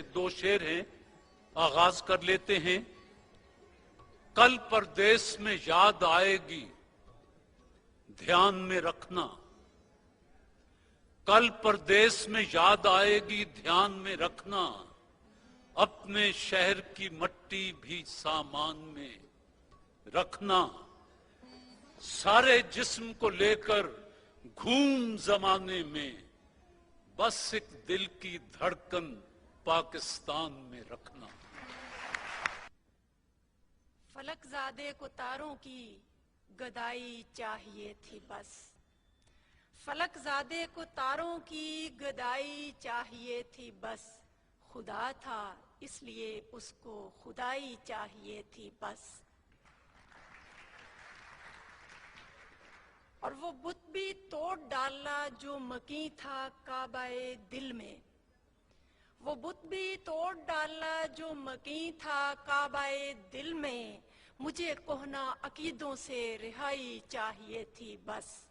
दो शेर हैं, आगाज कर लेते हैं। कल परदेस में याद आएगी, ध्यान में रखना। कल परदेस में याद आएगी, ध्यान में रखना। अपने शहर की मट्टी भी सामान में रखना। सारे जिस्म को लेकर घूम जमाने में, बस एक दिल की धड़कन पाकिस्तान में रखना। फलकजादे को तारों की गदाई चाहिए थी बस। फलकजादे को तारों की गदाई चाहिए थी बस। खुदा था इसलिए उसको खुदाई चाहिए थी बस। और वो बुत भी तोड़ डाला जो मकी था काबाए दिल में। वो बुत भी तोड़ डाला जो मकी था काबाए दिल में। मुझे कोहना अकीदों से रिहाई चाहिए थी बस।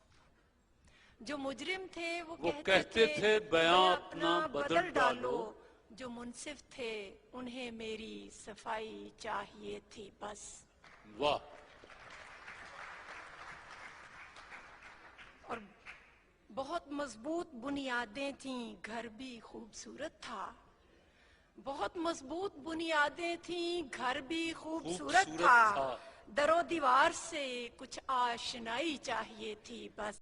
जो मुजरिम थे वो कहते थे बयां अपना बदल डालो। जो मुनसिफ थे उन्हें मेरी सफाई चाहिए थी बस। वाह। और बहुत मजबूत बुनियादें थीं, घर भी खूबसूरत था। बहुत मजबूत बुनियादें थीं, घर भी खूबसूरत था। दरो दीवार से कुछ आशनाई चाहिए थी बस।